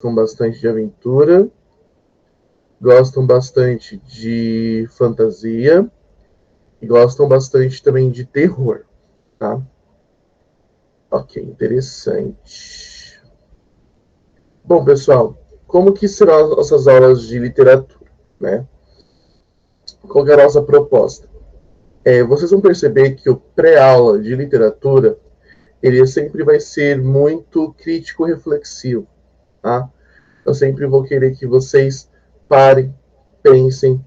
gostam bastante de aventura, gostam bastante de fantasia e gostam bastante também de terror, tá? Ok, interessante. Bom, pessoal, como que serão as nossas aulas de literatura, né? Qual que é a nossa proposta? Vocês vão perceber que o pré-aula de literatura ele sempre vai ser muito crítico reflexivo, tá? Eu sempre vou querer que vocês parem, pensem,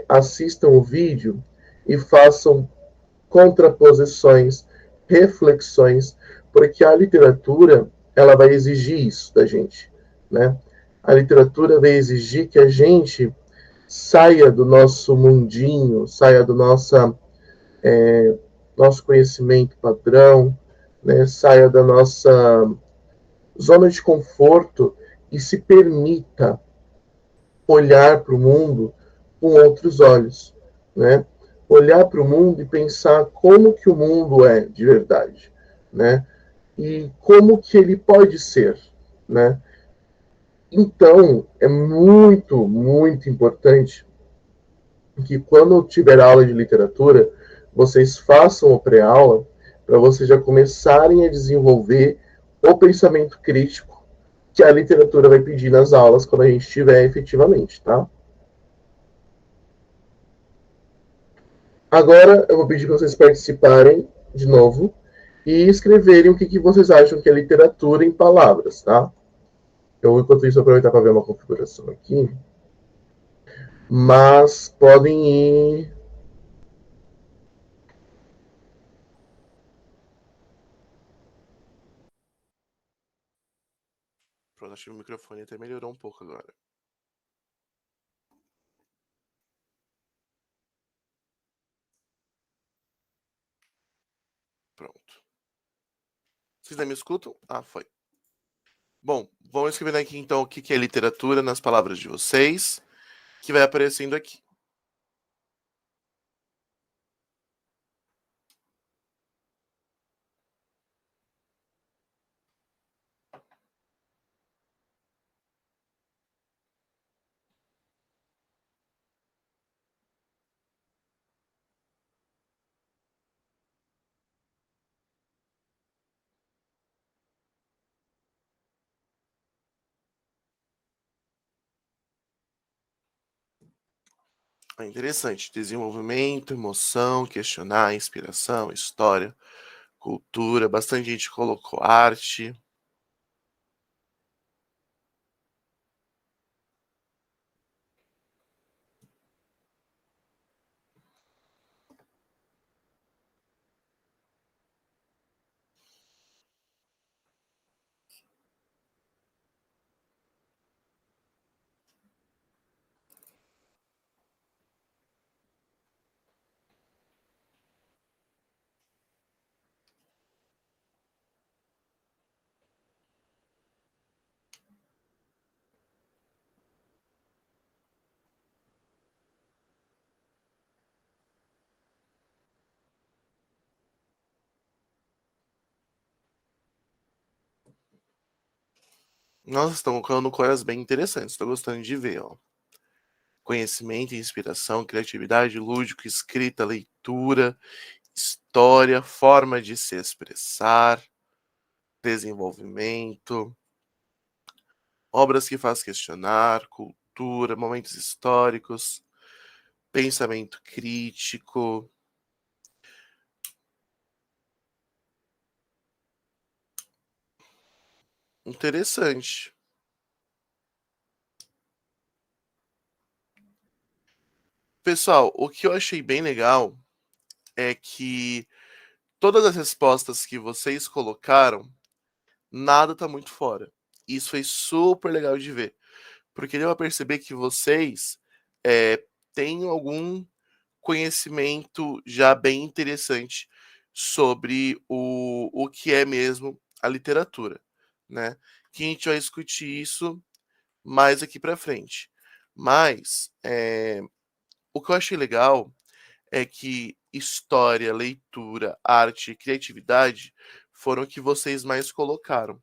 assistam o vídeo e façam contraposições, reflexões, porque a literatura ela vai exigir isso da gente, né? A literatura vai exigir que a gente saia do nosso mundinho, saia do nosso conhecimento padrão, né? Saia da nossa zona de conforto e se permita olhar para o mundo com outros olhos, né? Olhar para o mundo e pensar como que o mundo é de verdade, né? E como que ele pode ser, né? Então, é muito, muito importante que quando tiver aula de literatura, vocês façam o pré-aula para vocês já começarem a desenvolver o pensamento crítico que a literatura vai pedir nas aulas quando a gente tiver efetivamente, tá? Agora eu vou pedir para vocês participarem de novo e escreverem o que vocês acham que é literatura em palavras, tá? Eu, enquanto isso, aproveitar para ver uma configuração aqui. Mas podem ir. Pronto, acho que o microfone até melhorou um pouco agora. Pronto. Vocês ainda me escutam? Ah, foi. Bom, vamos escrever aqui então o que é literatura nas palavras de vocês, que vai aparecendo aqui. É interessante. Desenvolvimento, emoção, questionar, inspiração, história, cultura. Bastante gente colocou arte. Nossa, estão colocando coisas bem interessantes. Estou gostando de ver, ó. Conhecimento, inspiração, criatividade, lúdico, escrita, leitura, história, forma de se expressar, desenvolvimento, obras que faz questionar, cultura, momentos históricos, pensamento crítico. Interessante. Pessoal, o que eu achei bem legal é que todas as respostas que vocês colocaram, nada tá muito fora. Isso foi super legal de ver, porque deu a perceber que vocês têm algum conhecimento já bem interessante sobre o que é mesmo a literatura, né? Que a gente vai discutir isso mais aqui para frente. Mas o que eu achei legal é que história, leitura, arte e criatividade foram o que vocês mais colocaram.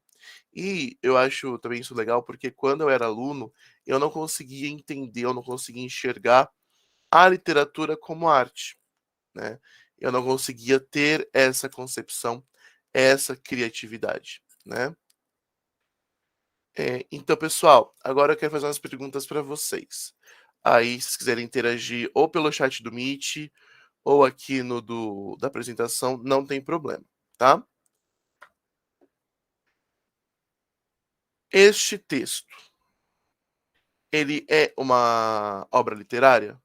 E eu acho também isso legal, porque quando eu era aluno, eu não conseguia entender, eu não conseguia enxergar a literatura como arte, né. Eu não conseguia ter essa concepção, essa criatividade, né. Então pessoal, agora eu quero fazer umas perguntas para vocês. Aí, se vocês quiserem interagir ou pelo chat do Meet, ou aqui no da apresentação, não tem problema, tá? Este texto, ele é uma obra literária?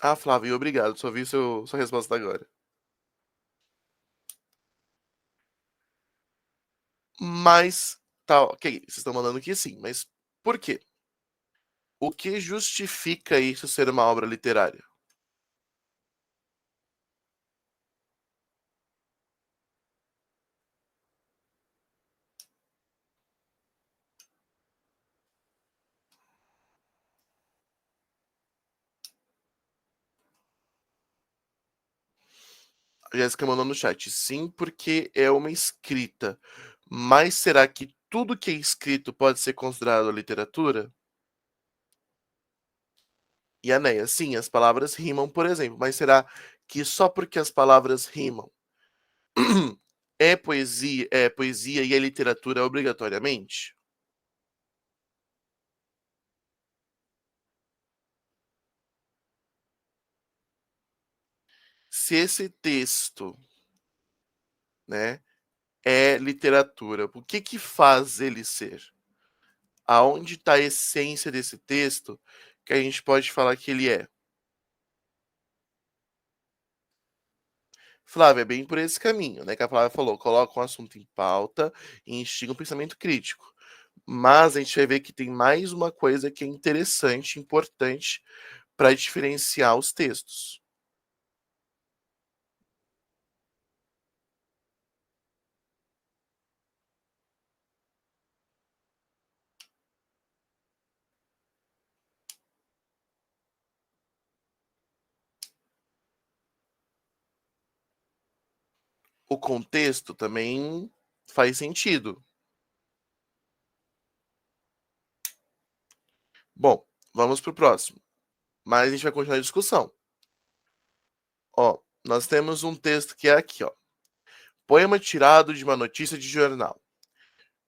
Ah, Flávio, obrigado, só vi sua resposta agora. Mas, tá, ok, vocês estão mandando que sim, mas por quê? O que justifica isso ser uma obra literária? A Jéssica mandou no chat, sim, porque é uma escrita. Mas será que tudo que é escrito pode ser considerado literatura? E a Neia, sim, as palavras rimam, por exemplo, mas será que só porque as palavras rimam é poesia e é literatura obrigatoriamente? Se esse texto, né, é literatura, o que que faz ele ser? Aonde está a essência desse texto que a gente pode falar que ele é? Flávia, é bem por esse caminho, né, que a Flávia falou, coloca um assunto em pauta e instiga um pensamento crítico. Mas a gente vai ver que tem mais uma coisa que é interessante, importante para diferenciar os textos. O contexto também faz sentido. Bom, vamos para o próximo. Mas a gente vai continuar a discussão. Ó, nós temos um texto que é aqui, ó. Poema tirado de uma notícia de jornal.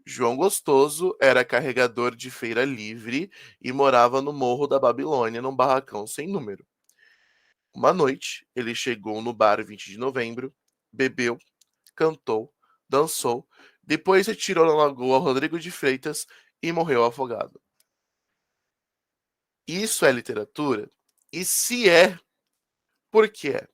João Gostoso era carregador de feira livre e morava no Morro da Babilônia, num barracão sem número. Uma noite, ele chegou no bar 20 de novembro, bebeu, cantou, dançou, depois se atirou na lagoa Rodrigo de Freitas e morreu afogado. Isso é literatura? E se é, por que é?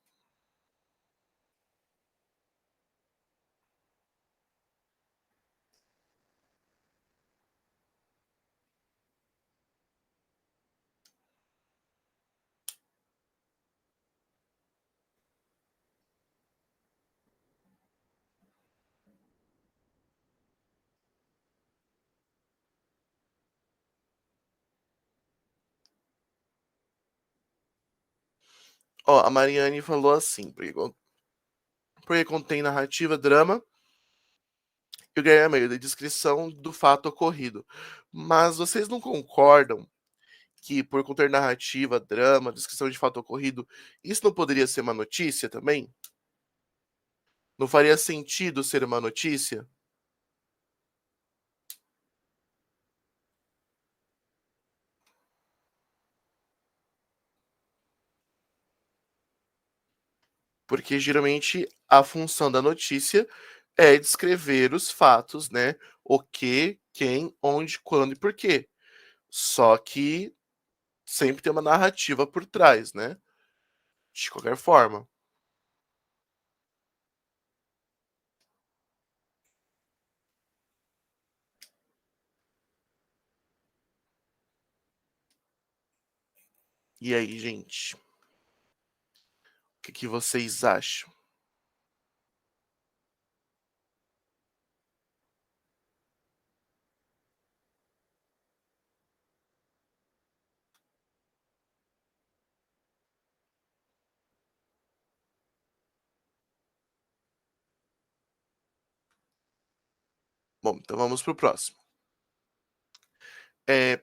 Ó, a Mariane falou assim, porque contém narrativa, drama e o ganha meio da descrição do fato ocorrido. Mas vocês não concordam que por conter narrativa, drama, descrição de fato ocorrido, isso não poderia ser uma notícia também? Não faria sentido ser uma notícia? Porque geralmente a função da notícia é descrever os fatos, né? O que, quem, onde, quando e por quê. Só que sempre tem uma narrativa por trás, né? De qualquer forma. E aí, gente? O que vocês acham? Bom, então vamos para o próximo.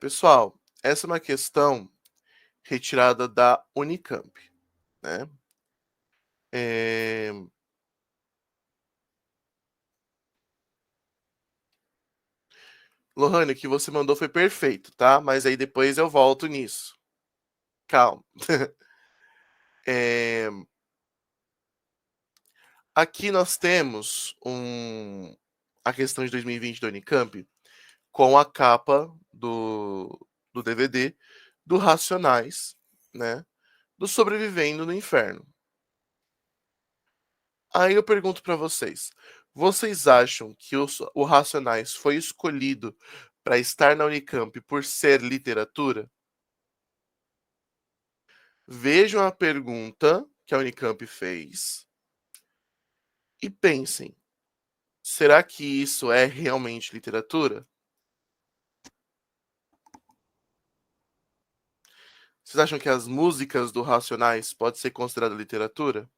Pessoal, essa é uma questão retirada da Unicamp, né? É... Lohane, o que você mandou foi perfeito, tá? Mas aí depois eu volto nisso. Calma. É... Aqui nós temos a questão de 2020 da Unicamp com a capa do DVD do Racionais, né? Do Sobrevivendo no Inferno. Aí eu pergunto para vocês acham que o Racionais foi escolhido para estar na Unicamp por ser literatura? Vejam a pergunta que a Unicamp fez e pensem: será que isso é realmente literatura? Vocês acham que as músicas do Racionais podem ser consideradas literatura?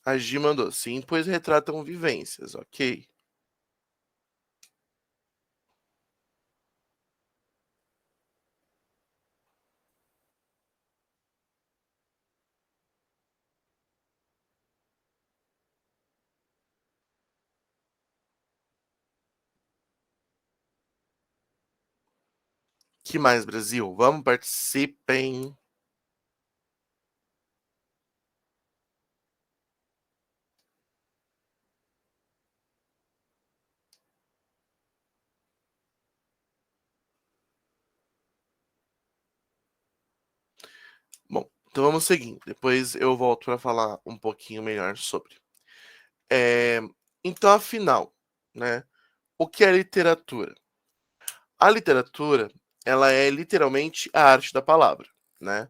A Gi mandou sim, pois retratam vivências, ok? Que mais, Brasil? Vamos, participem. Bom, então vamos seguindo. Depois eu volto para falar um pouquinho melhor sobre. É, então, afinal, né? O que é literatura? A literatura, ela é literalmente a arte da palavra, né?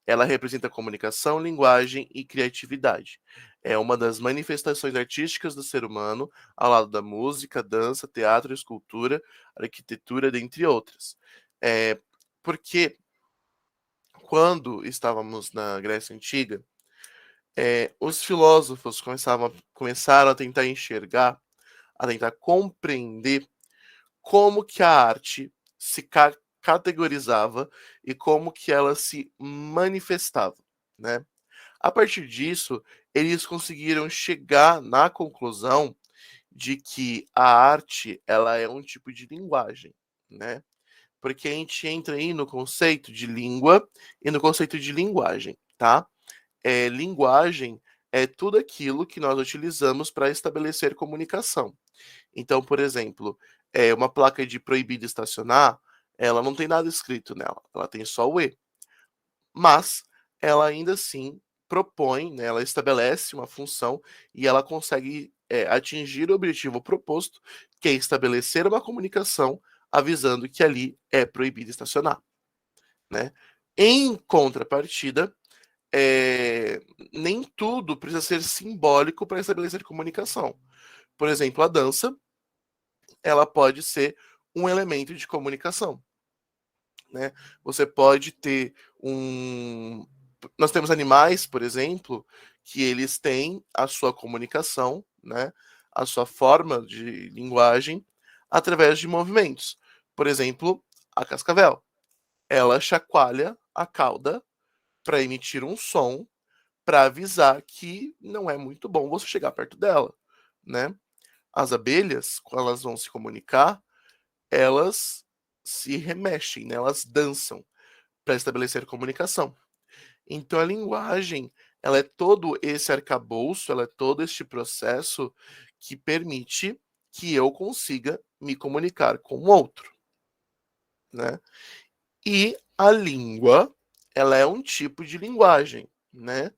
Ela representa comunicação, linguagem e criatividade. É uma das manifestações artísticas do ser humano, ao lado da música, dança, teatro, escultura, arquitetura, dentre outras. É, porque quando estávamos na Grécia Antiga, os filósofos começaram a tentar enxergar, a tentar compreender como que a arte se categorizava e como que ela se manifestava, né? A partir disso, eles conseguiram chegar na conclusão de que a arte ela é um tipo de linguagem, né? Porque a gente entra aí no conceito de língua e no conceito de linguagem, tá? Linguagem é tudo aquilo que nós utilizamos para estabelecer comunicação. Então, por exemplo, uma placa de proibido estacionar, ela não tem nada escrito nela, ela tem só o E. Mas ela ainda assim propõe, né, ela estabelece uma função e ela consegue atingir o objetivo proposto, que é estabelecer uma comunicação avisando que ali é proibido estacionar, né? Em contrapartida, nem tudo precisa ser simbólico para estabelecer comunicação. Por exemplo, a dança, ela pode ser um elemento de comunicação, né? Você pode ter nós temos animais, por exemplo, que eles têm a sua comunicação, né? A sua forma de linguagem através de movimentos. Por exemplo, a cascavel. Ela chacoalha a cauda para emitir um som para avisar que não é muito bom você chegar perto dela, né? As abelhas, quando elas vão se comunicar, elas se remexem, né? Elas dançam para estabelecer comunicação. Então a linguagem, ela é todo esse arcabouço, ela é todo este processo que permite que eu consiga me comunicar com o outro, né? E a língua, ela é um tipo de linguagem, né?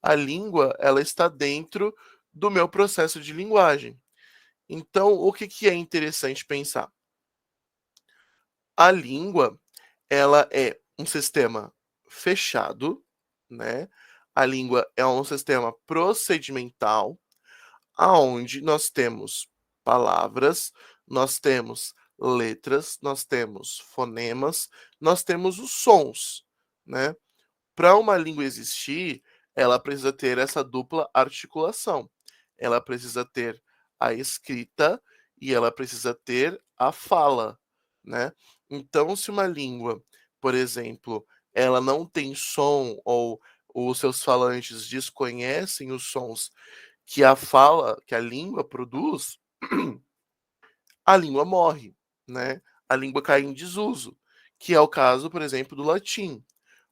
A língua, ela está dentro do meu processo de linguagem. Então, o que é interessante pensar? A língua, ela é um sistema fechado, né? A língua é um sistema procedimental, aonde nós temos palavras, nós temos letras, nós temos fonemas, nós temos os sons, né? Para uma língua existir, ela precisa ter essa dupla articulação. Ela precisa ter a escrita e ela precisa ter a fala, né? Então, se uma língua, por exemplo, ela não tem som ou os seus falantes desconhecem os sons que a fala, que a língua produz, a língua morre, né? A língua cai em desuso, que é o caso, por exemplo, do latim.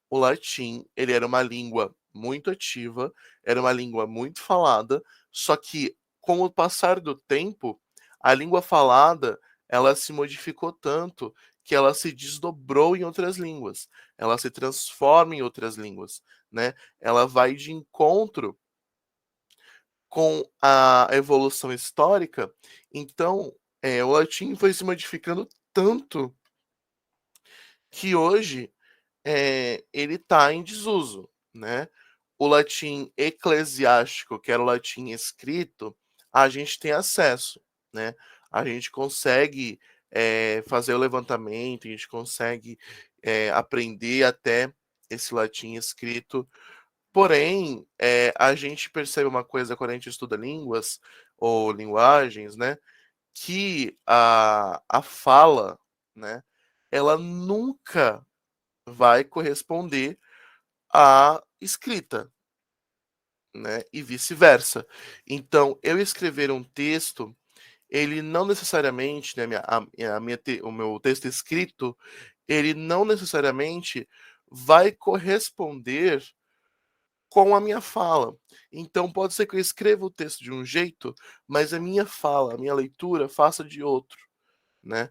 O latim, ele era uma língua muito ativa, era uma língua muito falada, só que com o passar do tempo, a língua falada, ela se modificou tanto que ela se desdobrou em outras línguas, ela se transforma em outras línguas, né? Ela vai de encontro com a evolução histórica, então, o latim foi se modificando tanto que hoje ele está em desuso, né? O latim eclesiástico, que era o latim escrito, a gente tem acesso, né? A gente consegue fazer o levantamento, a gente consegue aprender até esse latim escrito. Porém, a gente percebe uma coisa quando a gente estuda línguas ou linguagens, né? Que a fala, né? Ela nunca vai corresponder à escrita, né? E vice-versa. Então, eu escrever um texto, ele não necessariamente, né, o meu texto escrito, ele não necessariamente vai corresponder com a minha fala. Então, pode ser que eu escreva o texto de um jeito, mas a minha fala, a minha leitura, faça de outro, né?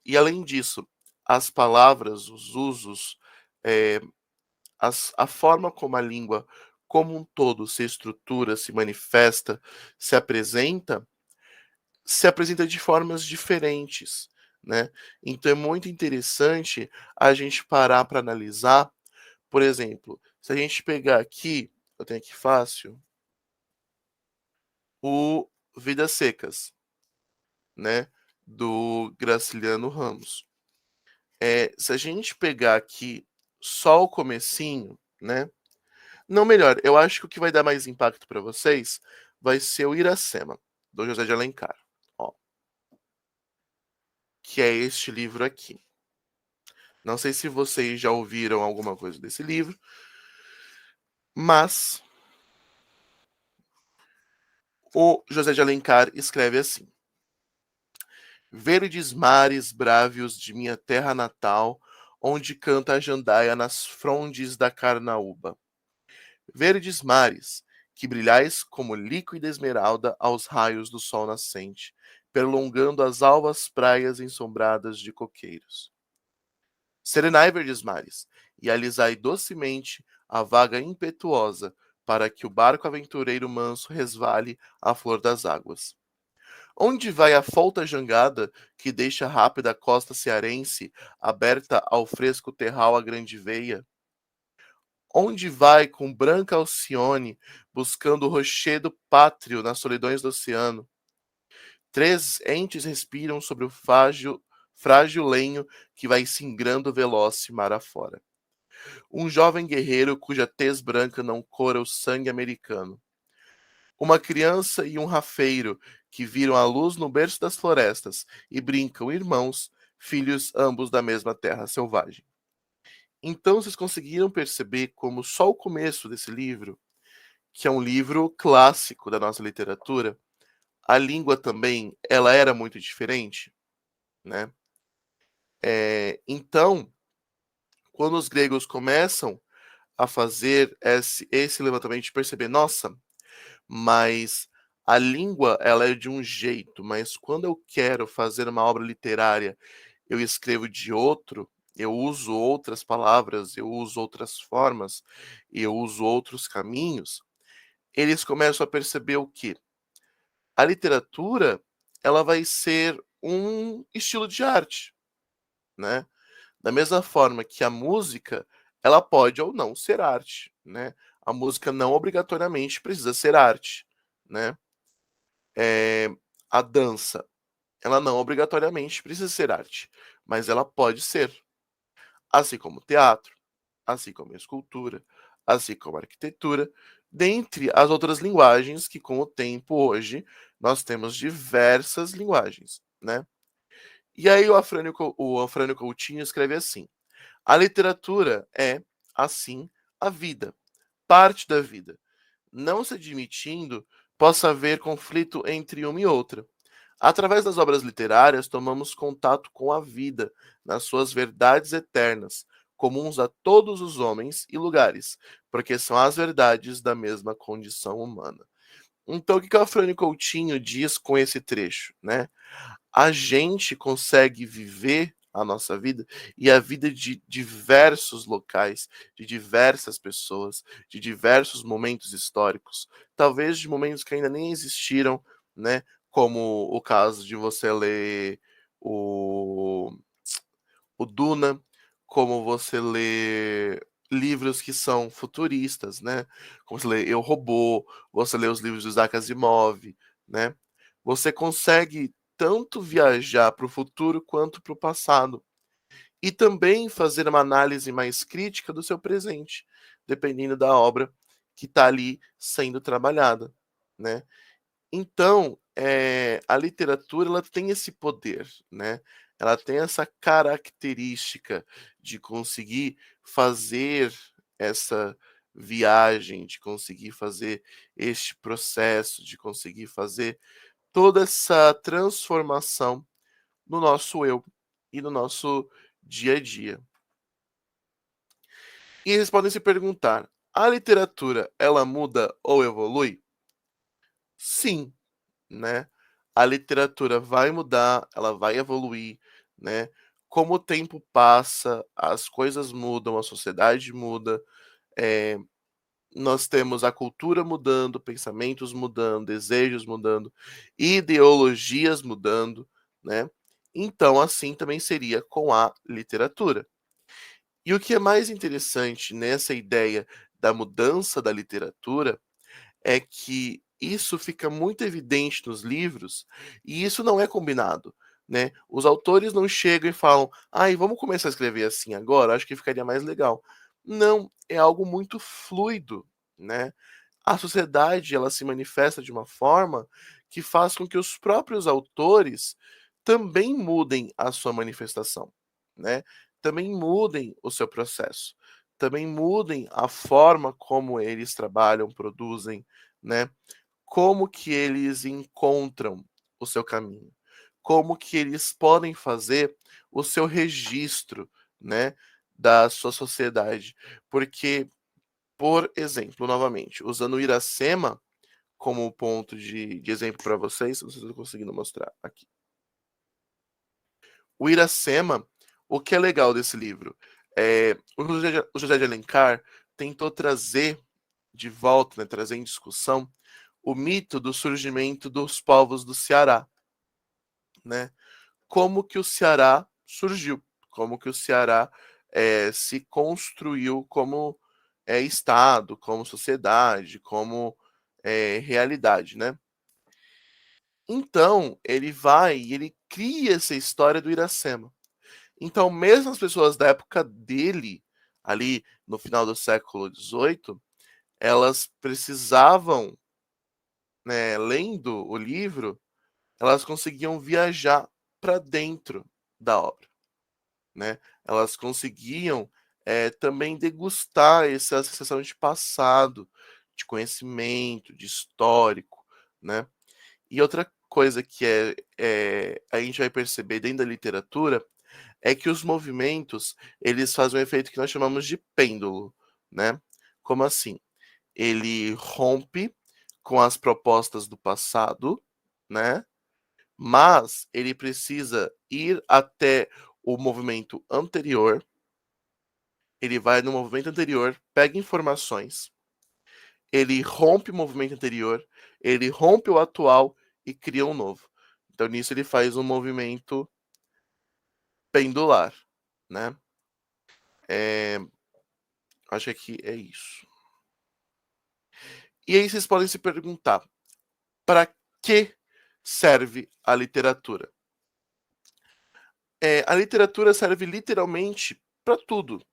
E além disso, as palavras, os usos, eh, a forma como a língua como um todo se estrutura, se manifesta, se apresenta de formas diferentes, né? Então é muito interessante a gente parar para analisar, por exemplo, se a gente pegar aqui, eu tenho aqui fácil, o Vidas Secas, né? Do Graciliano Ramos. Se a gente pegar aqui só o comecinho, né? Não, melhor, eu acho que o que vai dar mais impacto para vocês vai ser o Iracema, do José de Alencar, ó, que é este livro aqui. Não sei se vocês já ouviram alguma coisa desse livro, mas o José de Alencar escreve assim: Verdes mares brávios de minha terra natal, onde canta a jandaia nas frondes da Carnaúba. Verdes mares, que brilhais como líquida esmeralda aos raios do sol nascente, perlongando as alvas praias ensombradas de coqueiros. Serenai, verdes mares, e alisai docemente a vaga impetuosa, para que o barco aventureiro manso resvale à flor das águas. Onde vai a folta jangada que deixa rápida a costa cearense, aberta ao fresco terral a grande veia? Onde vai com branca Alcione, buscando o rochedo pátrio nas solidões do oceano? Três entes respiram sobre o frágil lenho que vai singrando veloz mar afora. Um jovem guerreiro cuja tez branca não cora o sangue americano. Uma criança e um rafeiro que viram a luz no berço das florestas e brincam irmãos, filhos ambos da mesma terra selvagem. Então vocês conseguiram perceber como só o começo desse livro, que é um livro clássico da nossa literatura, a língua também, ela era muito diferente, né? Então, quando os gregos começam a fazer esse levantamento de perceber, nossa, mas a língua ela é de um jeito, mas quando eu quero fazer uma obra literária, eu escrevo de outro, eu uso outras palavras, eu uso outras formas, eu uso outros caminhos, eles começam a perceber o que a literatura ela vai ser um estilo de arte, né? Da mesma forma que a música, ela pode ou não ser arte, né? A música não obrigatoriamente precisa ser arte, né? A dança, ela não obrigatoriamente precisa ser arte, mas ela pode ser, assim como o teatro, assim como a escultura, assim como a arquitetura, dentre as outras linguagens que com o tempo hoje nós temos diversas linguagens, né? E aí o Afrânio Coutinho escreve assim: a literatura é, assim, a vida, parte da vida. Não se admitindo, possa haver conflito entre uma e outra. Através das obras literárias, tomamos contato com a vida, nas suas verdades eternas, comuns a todos os homens e lugares, porque são as verdades da mesma condição humana. Então, o que o Afrânio Coutinho diz com esse trecho, né? A gente consegue viver a nossa vida e a vida de diversos locais, de diversas pessoas, de diversos momentos históricos, talvez de momentos que ainda nem existiram, né? Como o caso de você ler o, o Duna, como você lê livros que são futuristas, né? Como você lê Eu, Robô, você lê os livros do Isaac Asimov, né? Você consegue tanto viajar para o futuro quanto para o passado. E também fazer uma análise mais crítica do seu presente, dependendo da obra que está ali sendo trabalhada, né? Então, a literatura ela tem esse poder, né? Ela tem essa característica de conseguir fazer essa viagem, de conseguir fazer este processo, de conseguir fazer toda essa transformação no nosso eu e no nosso dia a dia. E eles podem se perguntar: a literatura ela muda ou evolui? Sim, né? A literatura vai mudar, ela vai evoluir, né? Como o tempo passa, as coisas mudam, a sociedade muda, eh, nós temos a cultura mudando, pensamentos mudando, desejos mudando, ideologias mudando, né? Então, assim também seria com a literatura. E o que é mais interessante nessa ideia da mudança da literatura é que isso fica muito evidente nos livros e isso não é combinado, né? Os autores não chegam e falam: "Ai, vamos começar a escrever assim agora, acho que ficaria mais legal". Não, é algo muito fluido, né? A sociedade, ela se manifesta de uma forma que faz com que os próprios autores também mudem a sua manifestação, né? Também mudem o seu processo, também mudem a forma como eles trabalham, produzem, né? Como que eles encontram o seu caminho, como que eles podem fazer o seu registro, né, da sua sociedade. Porque, por exemplo, novamente, usando o Iracema como ponto de exemplo para vocês, se vocês estão conseguindo mostrar aqui. O Iracema, o que é legal desse livro? O José de Alencar tentou trazer de volta, né, trazer em discussão o mito do surgimento dos povos do Ceará, né? Como que o Ceará surgiu, como que o Ceará se construiu como estado, como sociedade, como realidade, né? Então ele vai e ele cria essa história do Iracema. Então mesmo as pessoas da época dele, ali no final do século XVIII, elas precisavam, né, lendo o livro, elas conseguiam viajar para dentro da obra, né? Elas conseguiam também degustar essa sensação de passado, de conhecimento, de histórico, né? E outra coisa que a gente vai perceber dentro da literatura é que os movimentos eles fazem um efeito que nós chamamos de pêndulo, né? Como assim? Ele rompe com as propostas do passado, né? Mas ele precisa ir até o movimento anterior. Ele vai no movimento anterior, pega informações, ele rompe o movimento anterior, ele rompe o atual e cria um novo. Então nisso ele faz um movimento pendular. né? Acho que aqui é isso. E aí vocês podem se perguntar, para que serve a literatura? A literatura serve literalmente para tudo,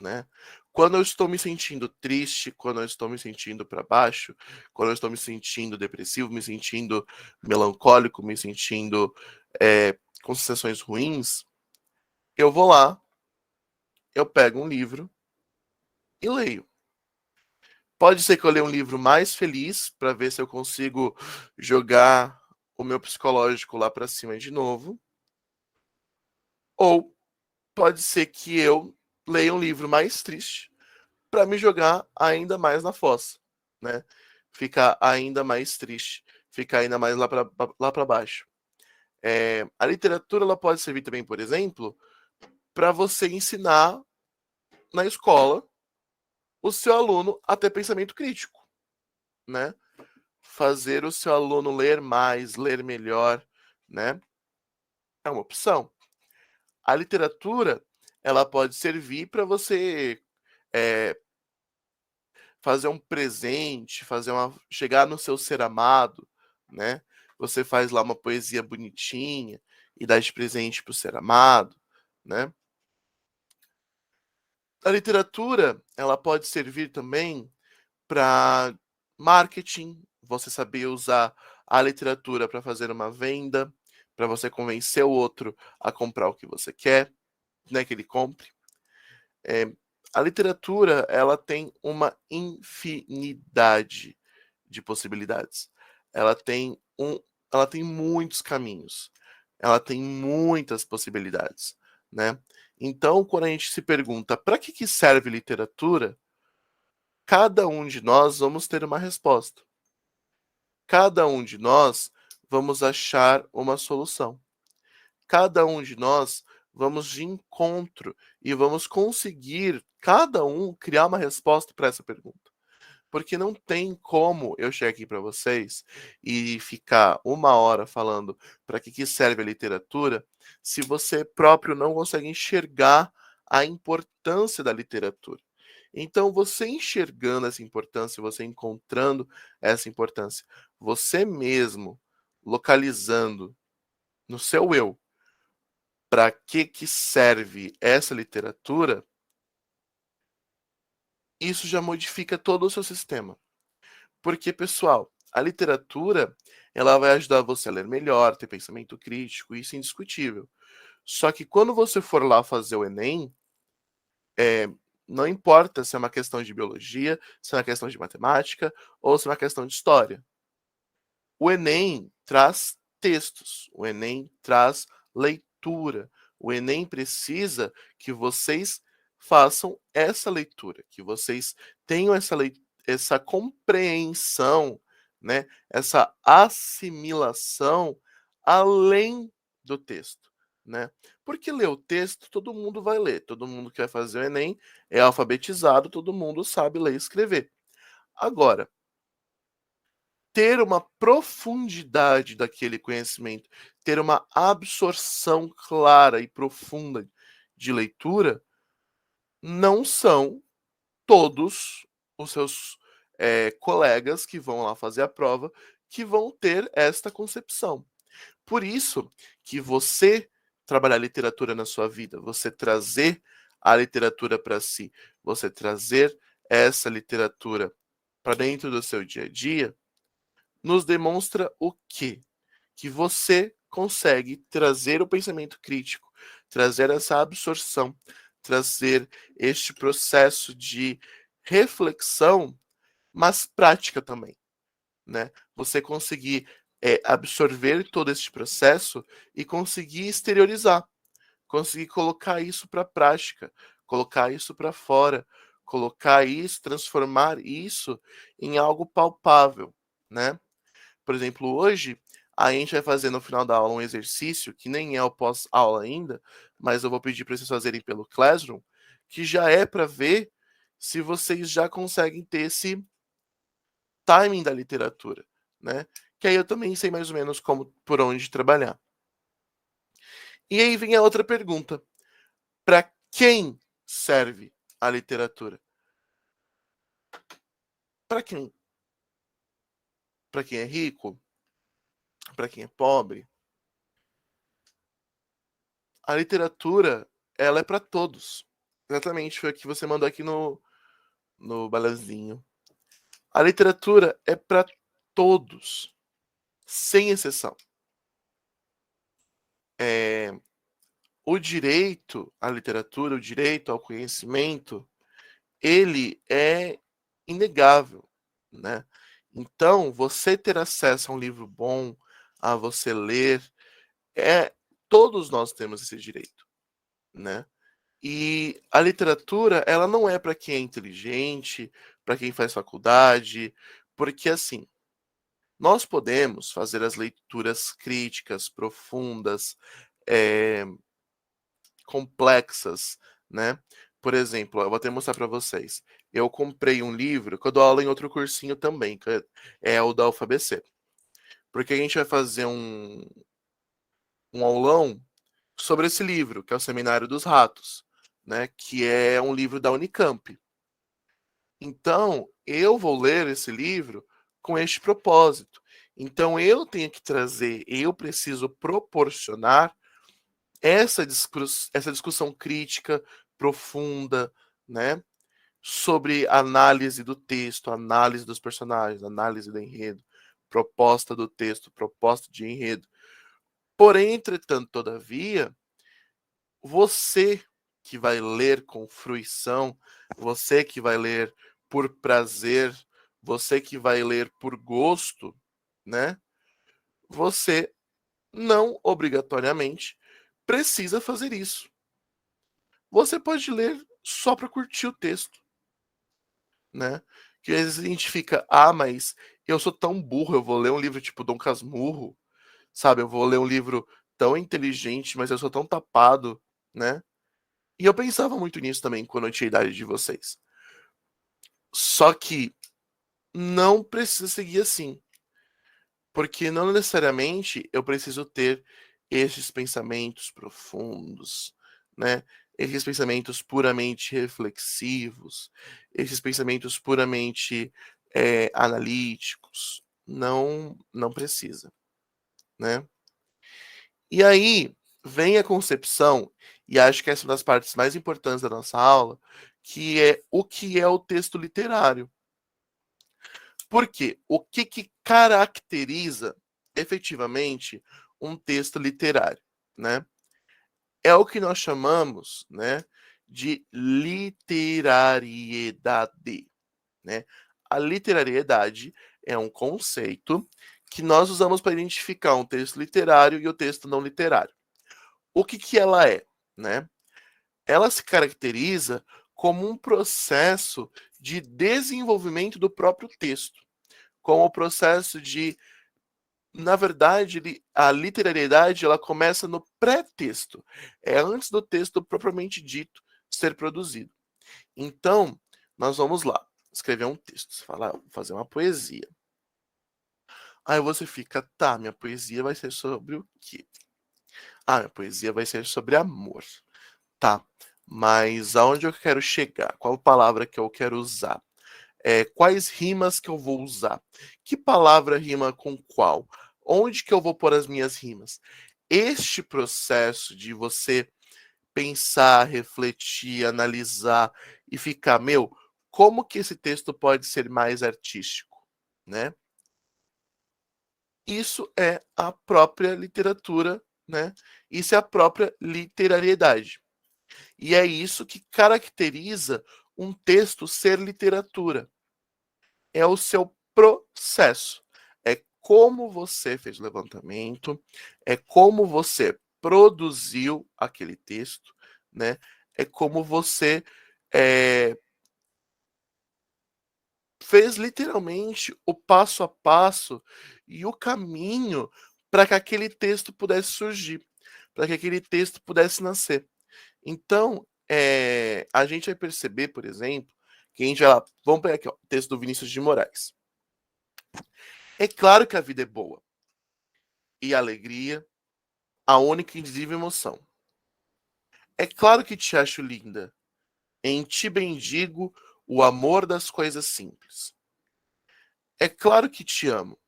né? Quando eu estou me sentindo triste, quando eu estou me sentindo para baixo, quando eu estou me sentindo depressivo, me sentindo melancólico, me sentindo com sensações ruins, eu vou lá, eu pego um livro e leio. Pode ser que eu leia um livro mais feliz para ver se eu consigo jogar o meu psicológico lá para cima de novo, ou pode ser que eu leia um livro mais triste para me jogar ainda mais na fossa, né? Ficar ainda mais triste, ficar ainda mais lá para baixo. A literatura ela pode servir também, por exemplo, para você ensinar na escola o seu aluno a ter pensamento crítico, né? Fazer o seu aluno ler mais, ler melhor, né? É uma opção. A literatura ela pode servir para você é, fazer um presente, chegar no seu ser amado, né? Você faz lá uma poesia bonitinha e dá de presente para o ser amado, né? A literatura ela pode servir também para marketing, você saber usar a literatura para fazer uma venda, para você convencer o outro a comprar o que você quer, né, que ele compre. A literatura ela tem uma infinidade de possibilidades. Ela tem ela tem muitos caminhos. Ela tem muitas possibilidades, né? Então, quando a gente se pergunta para que serve literatura, cada um de nós vamos ter uma resposta. Cada um de nós vamos achar uma solução. Cada um de nós vamos de encontro e vamos conseguir, cada um, criar uma resposta para essa pergunta. Porque não tem como eu chegar aqui para vocês e ficar 1 hora falando para que serve a literatura, se você próprio não consegue enxergar a importância da literatura. Então, você enxergando essa importância, você encontrando essa importância, você mesmo localizando no seu eu para que serve essa literatura, isso já modifica todo o seu sistema. Porque, pessoal, a literatura ela vai ajudar você a ler melhor, ter pensamento crítico, isso é indiscutível. Só que quando você for lá fazer o Enem, não importa se é uma questão de biologia, se é uma questão de matemática ou se é uma questão de história. O Enem traz textos, o Enem traz leitura. O Enem precisa que vocês façam essa leitura, que vocês tenham essa compreensão, né? Essa assimilação além do texto, né? Porque ler o texto todo mundo vai ler, todo mundo que vai fazer o Enem é alfabetizado, todo mundo sabe ler e escrever. Agora, ter uma profundidade daquele conhecimento, ter uma absorção clara e profunda de leitura, não são todos os seus colegas que vão lá fazer a prova que vão ter esta concepção. Por isso que você trabalhar literatura na sua vida, você trazer a literatura para si, você trazer essa literatura para dentro do seu dia a dia, nos demonstra o quê? Que você consegue trazer o pensamento crítico, trazer essa absorção, trazer este processo de reflexão, mas prática também, né? Você conseguir absorver todo este processo e conseguir exteriorizar, conseguir colocar isso para a prática, colocar isso para fora, colocar isso, transformar isso em algo palpável, né? Por exemplo, hoje a gente vai fazer no final da aula um exercício que nem é o pós-aula ainda, mas eu vou pedir para vocês fazerem pelo Classroom, que já é para ver se vocês já conseguem ter esse timing da literatura, né? Que aí eu também sei mais ou menos como por onde trabalhar. E aí vem a outra pergunta: Para quem serve a literatura? Para quem? Para quem é rico? Para quem é pobre? A literatura, ela é para todos. Exatamente, foi o que você mandou aqui no balãozinho. A literatura é para todos, sem exceção. O direito à literatura, o direito ao conhecimento, ele é inegável, né? Então, você ter acesso a um livro bom, a você ler, todos nós temos esse direito, né? E a literatura, ela não é para quem é inteligente, para quem faz faculdade, porque assim, nós podemos fazer as leituras críticas, profundas, eh, complexas, né? Por exemplo, eu vou até mostrar para vocês. Eu comprei um livro que eu dou aula em outro cursinho também, que é o da UFABC. Porque a gente vai fazer um aulão sobre esse livro, que é o Seminário dos Ratos, né? Que é um livro da Unicamp. Então, eu vou ler esse livro com este propósito. Então, eu tenho que trazer, eu preciso proporcionar essa discussão crítica profunda, né? Sobre análise do texto, análise dos personagens, análise do enredo, proposta do texto, proposta de enredo. Porém, entretanto, todavia, você que vai ler com fruição, você que vai ler por prazer, você que vai ler por gosto, né? Você não obrigatoriamente precisa fazer isso. Você pode ler só para curtir o texto, né? Que às vezes a gente fica, mas eu sou tão burro, eu vou ler um livro tipo Dom Casmurro, sabe? Eu vou ler um livro tão inteligente, mas eu sou tão tapado, né? E eu pensava muito nisso também quando eu tinha a idade de vocês. Só que não precisa seguir assim, porque não necessariamente eu preciso ter esses pensamentos profundos, né? Esses pensamentos puramente reflexivos, esses pensamentos puramente analíticos. Não, não precisa, né? E aí vem a concepção, e acho que essa é uma das partes mais importantes da nossa aula, que é o que é o texto literário. Por quê? O que caracteriza efetivamente um texto literário, né? É o que nós chamamos, né, de literariedade, né? A literariedade é um conceito que nós usamos para identificar um texto literário e o texto não literário. O que ela é, né? Ela se caracteriza como um processo de desenvolvimento do próprio texto, como o processo de, na verdade, a literariedade ela começa no pré-texto, é antes do texto propriamente dito ser produzido. Então, nós vamos lá, escrever um texto, você fala, vou fazer uma poesia. Aí você fica, tá, minha poesia vai ser sobre o quê? Minha poesia vai ser sobre amor. Tá, mas aonde eu quero chegar? Qual palavra que eu quero usar? Quais rimas que eu vou usar? Que palavra rima com qual? Onde que eu vou pôr as minhas rimas? Este processo de você pensar, refletir, analisar e ficar, como que esse texto pode ser mais artístico, né? Isso é a própria literatura, né? Isso é a própria literariedade. E é isso que caracteriza um texto ser literatura. É o seu processo. É como você fez o levantamento, é como você produziu aquele texto, né? É como você é, fez literalmente o passo a passo e o caminho para que aquele texto pudesse surgir, para que aquele texto pudesse nascer. Então, a gente vai perceber, por exemplo, que a gente vai lá, vamos pegar aqui, ó, o texto do Vinícius de Moraes. É claro que a vida é boa. E a alegria, a única e indizível emoção. É claro que te acho linda. Em ti bendigo o amor das coisas simples. É claro que te amo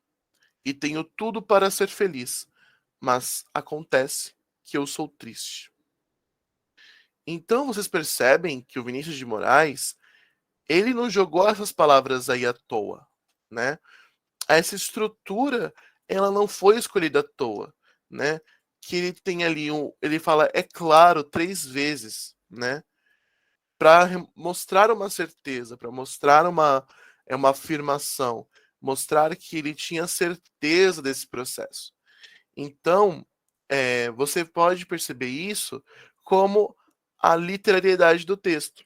e tenho tudo para ser feliz, mas acontece que eu sou triste. Então vocês percebem que o Vinícius de Moraes, ele não jogou essas palavras aí à toa, né? Essa estrutura, ela não foi escolhida à toa, né? Que ele tem ali ele fala é claro 3 vezes, né? Para mostrar uma certeza, para mostrar uma afirmação, mostrar que ele tinha certeza desse processo. Então, você pode perceber isso como a literariedade do texto,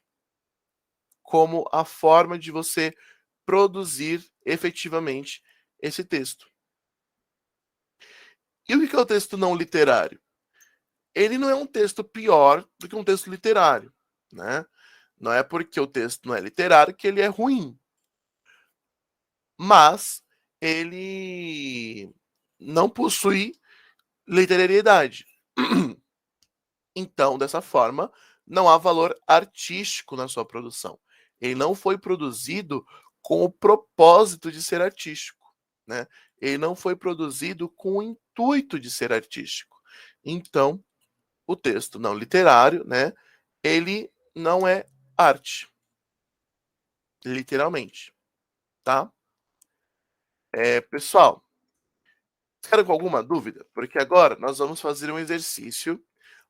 como a forma de você produzir efetivamente esse texto. E o que é o texto não literário? Ele não é um texto pior do que um texto literário, né? Não é porque o texto não é literário que ele é ruim, mas ele não possui literariedade. Então, dessa forma, não há valor artístico na sua produção. Ele não foi produzido com o propósito de ser artístico, né? Ele não foi produzido com o intuito de ser artístico. Então, o texto não literário, né? Ele não é arte, literalmente, tá? Pessoal, ficaram com alguma dúvida? Porque agora nós vamos fazer um exercício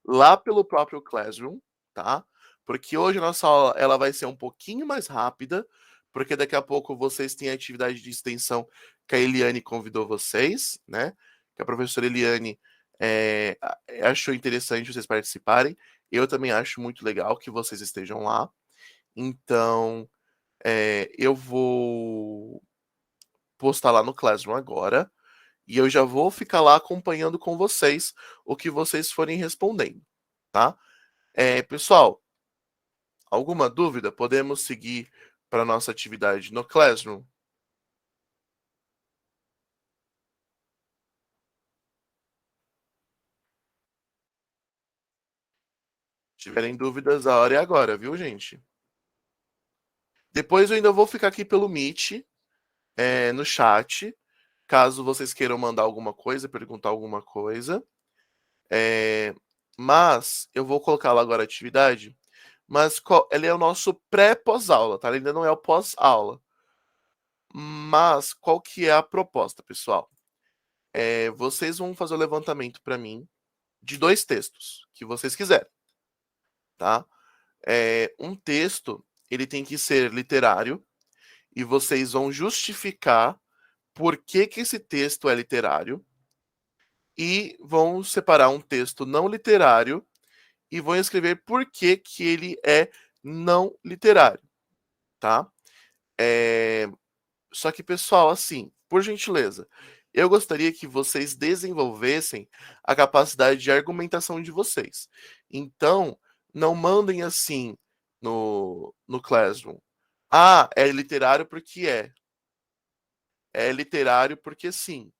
lá pelo próprio Classroom, tá? Porque hoje a nossa aula ela vai ser um pouquinho mais rápida, porque daqui a pouco vocês têm a atividade de extensão que a Eliane convidou vocês, né? Que a professora Eliane achou interessante vocês participarem. Eu também acho muito legal que vocês estejam lá. Então, eu vou postar lá no Classroom agora. E eu já vou ficar lá acompanhando com vocês o que vocês forem respondendo, tá? Pessoal, alguma dúvida? Podemos seguir para nossa atividade no Classroom? Se tiverem dúvidas, a hora é agora, viu, gente? Depois eu ainda vou ficar aqui pelo Meet, no chat, caso vocês queiram mandar alguma coisa, perguntar alguma coisa. Mas eu vou colocar lá agora a atividade, mas ele é o nosso pré-pós-aula, tá? Ele ainda não é o pós-aula. Mas qual que é a proposta, pessoal? Vocês vão fazer o levantamento para mim de 2 textos que vocês quiserem, tá? Um texto ele tem que ser literário e vocês vão justificar por que que esse texto é literário e vão separar um texto não literário e vão escrever por que que ele é não literário, tá? Só que, pessoal, assim, por gentileza, eu gostaria que vocês desenvolvessem a capacidade de argumentação de vocês. Então, não mandem assim no Classroom. Ah, é literário porque é. É literário porque sim.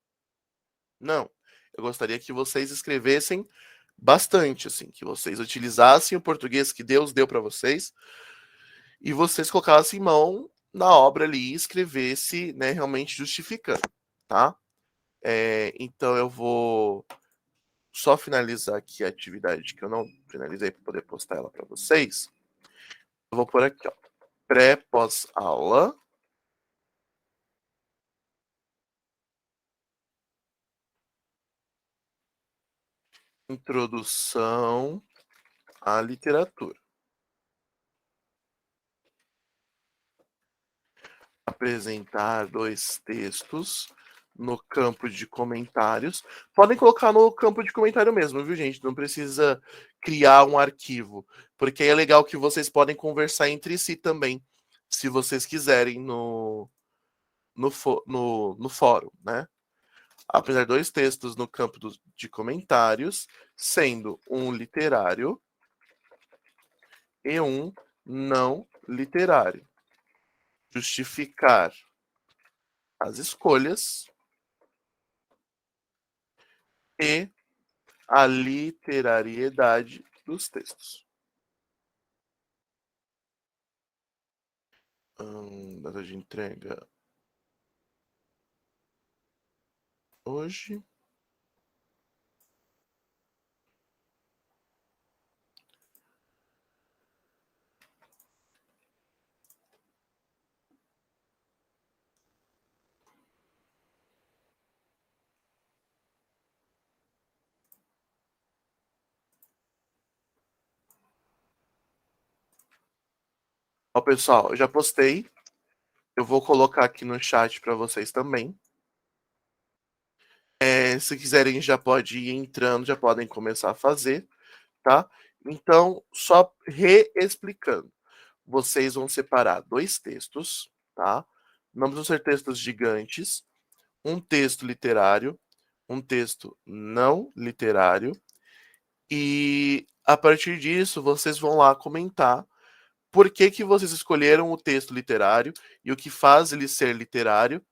Não. Eu gostaria que vocês escrevessem bastante, assim, que vocês utilizassem o português que Deus deu para vocês e vocês colocassem mão na obra ali e escrevesse, né, realmente justificando, tá? Então eu vou só finalizar aqui a atividade que eu não finalizei para poder postar ela para vocês. Eu vou por aqui, ó, pré-pós-aula. Introdução à literatura. Apresentar 2 textos no campo de comentários. Podem colocar no campo de comentário mesmo, viu, gente? Não precisa criar um arquivo, porque aí é legal que vocês podem conversar entre si também, se vocês quiserem no fórum, né? Apresentar 2 textos no campo de comentários, sendo um literário e um não literário. Justificar as escolhas e a literariedade dos textos. Data de entrega hoje. Ó, pessoal, eu já postei. Eu vou colocar aqui no chat para vocês também. Se quiserem, já pode ir entrando, já podem começar a fazer, tá? Então, só reexplicando. Vocês vão separar dois textos, tá? Não precisam ser textos gigantes. Um texto literário, um texto não literário. E a partir disso, vocês vão lá comentar por que vocês escolheram o texto literário e o que faz ele ser literário,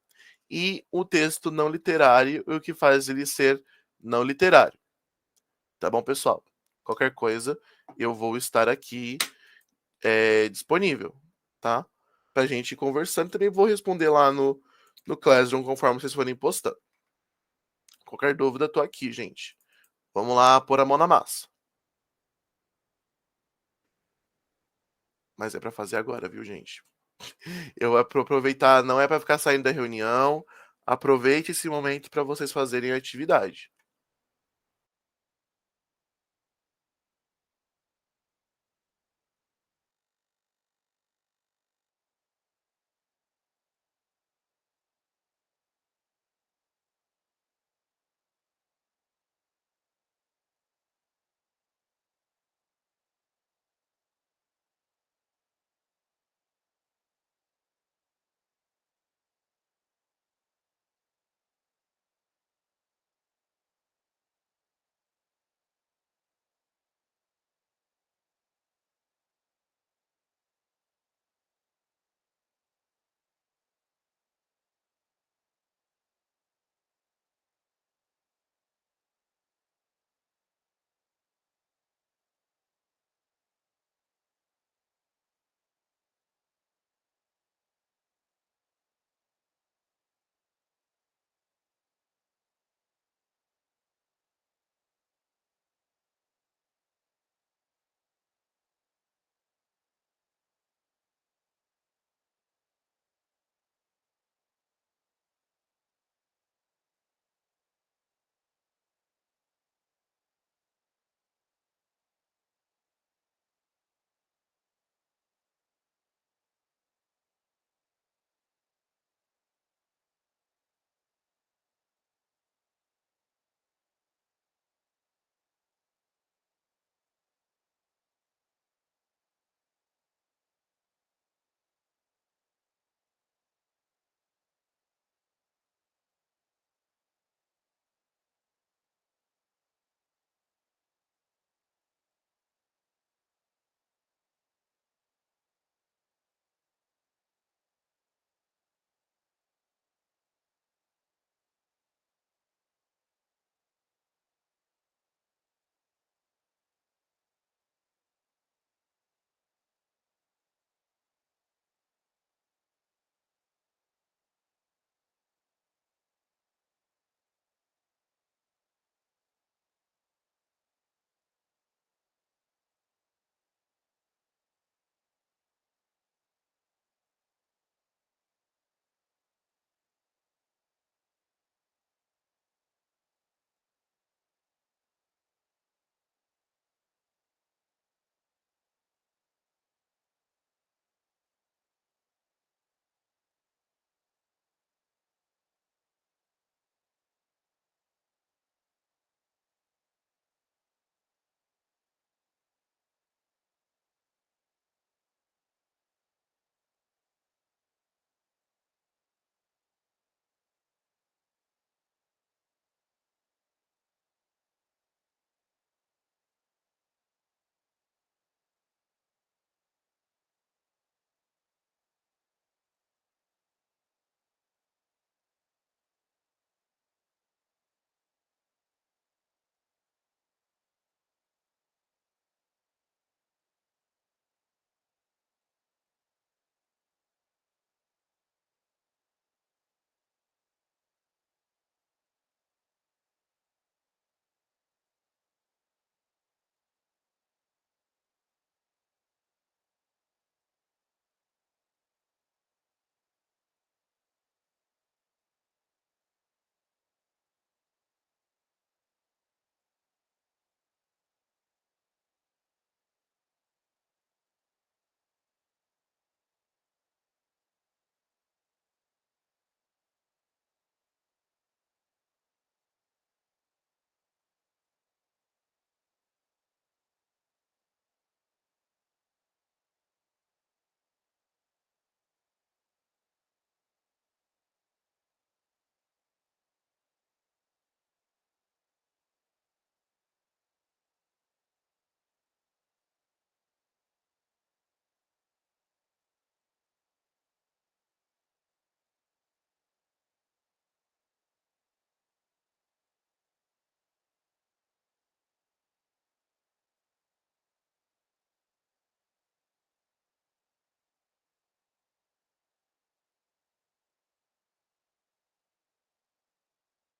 e o texto não literário e o que faz ele ser não literário. Tá bom, pessoal? Qualquer coisa, eu vou estar aqui disponível, tá? Pra gente ir conversando. Também vou responder lá no Classroom conforme vocês forem postando. Qualquer dúvida, tô aqui, gente. Vamos lá pôr a mão na massa. Mas é para fazer agora, viu, gente? Eu vou aproveitar, não é para ficar saindo da reunião. Aproveite esse momento para vocês fazerem a atividade.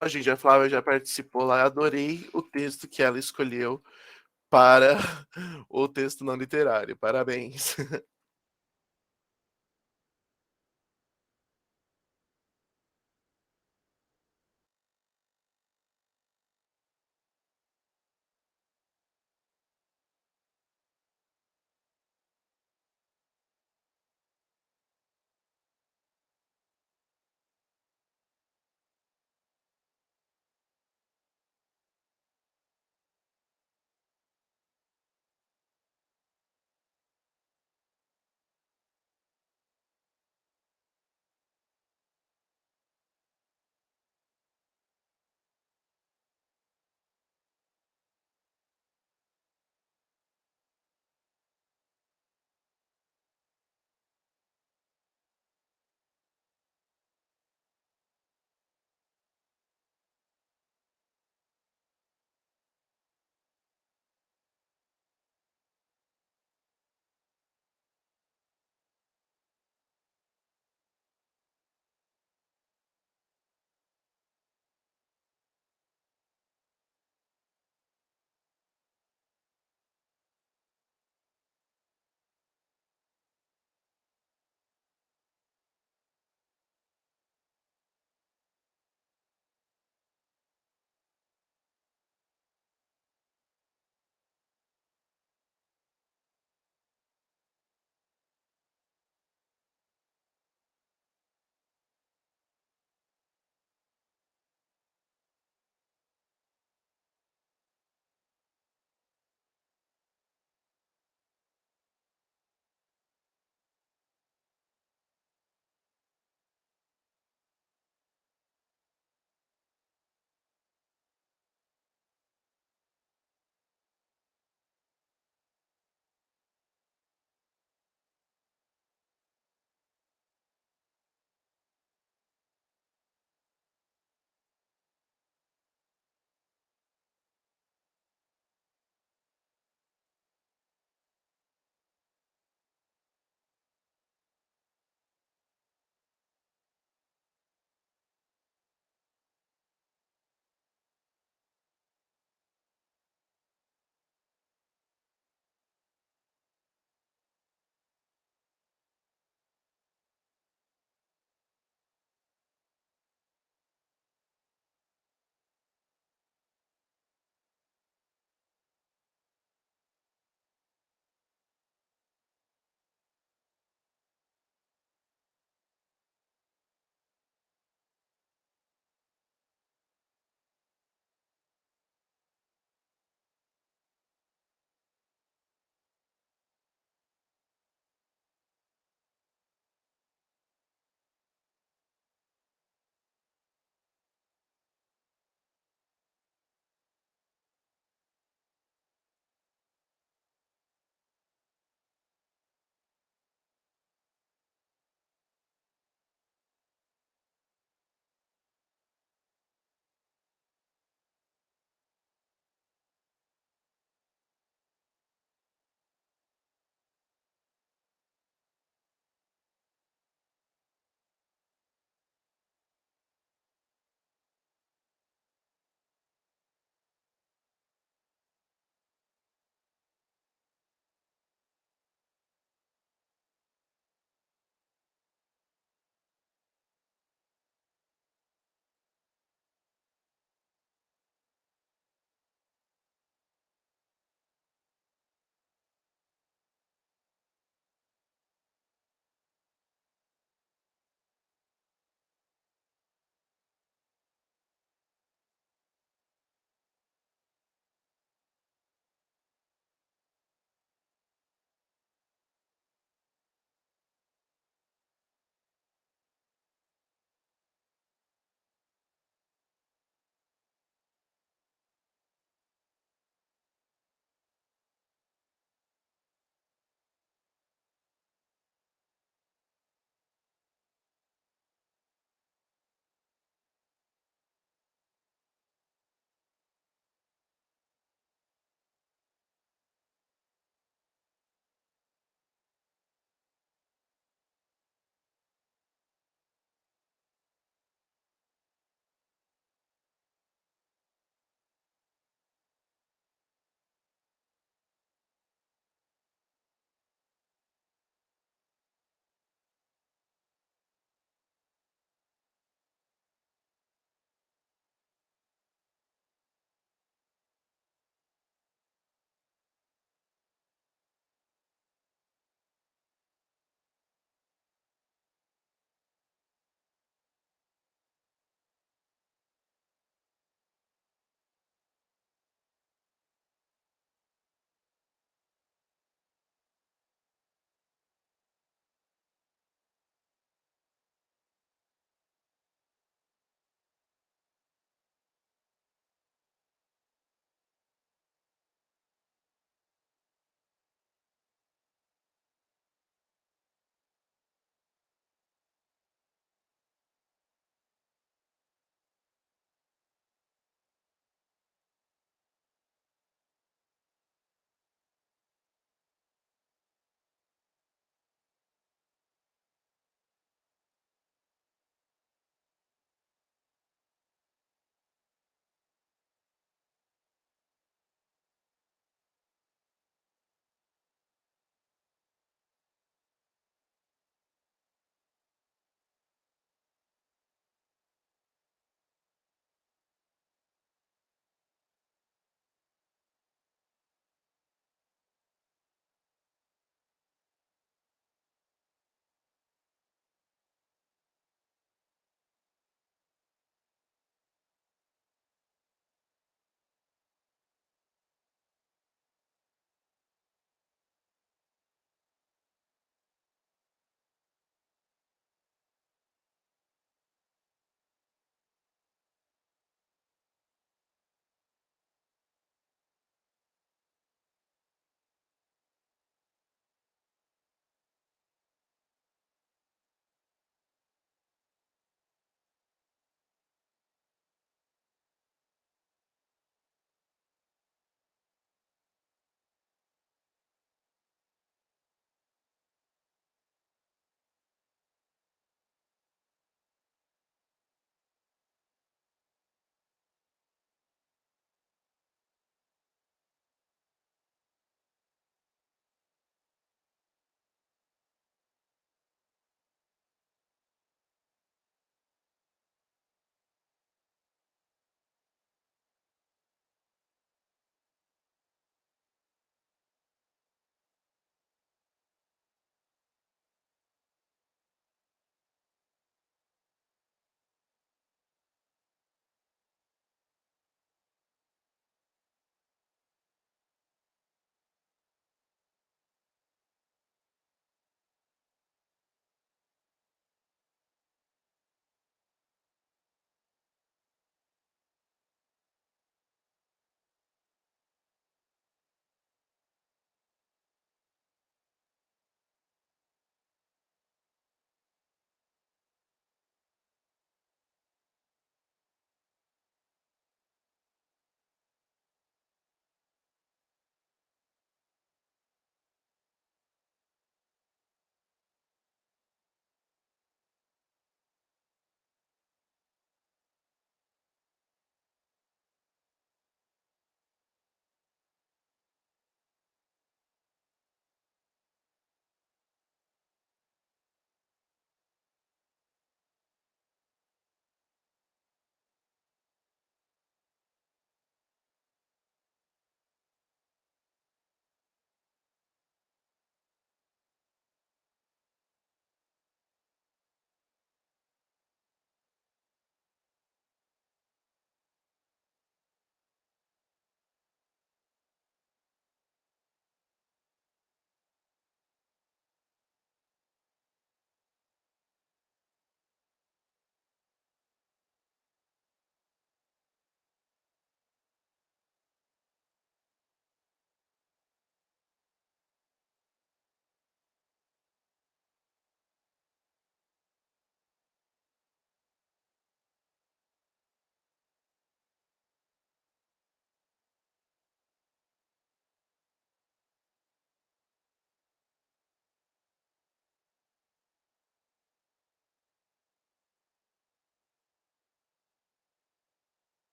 A gente, a Flávia já participou lá, adorei o texto que ela escolheu para o texto não literário. Parabéns.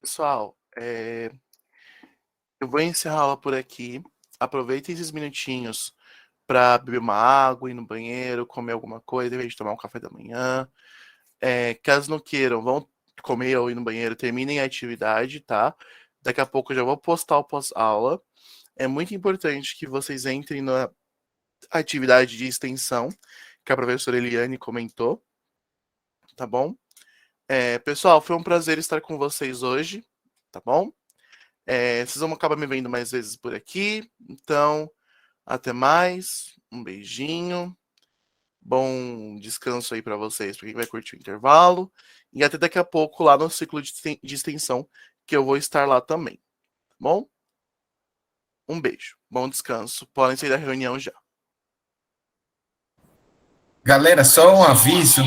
Pessoal, eu vou encerrar a aula por aqui. Aproveitem esses minutinhos para beber uma água, ir no banheiro, comer alguma coisa, em vez de tomar um café da manhã. Caso não queiram, vão comer ou ir no banheiro, terminem a atividade, tá? Daqui a pouco eu já vou postar o pós-aula. É muito importante que vocês entrem na atividade de extensão que a professora Eliane comentou, tá bom? Pessoal, foi um prazer estar com vocês hoje, tá bom? Vocês vão acabar me vendo mais vezes por aqui, então até mais, um beijinho, bom descanso aí para vocês, para quem vai curtir o intervalo, e até daqui a pouco lá no ciclo de extensão, que eu vou estar lá também, tá bom? Um beijo, bom descanso, podem sair da reunião já. Galera, só um aviso.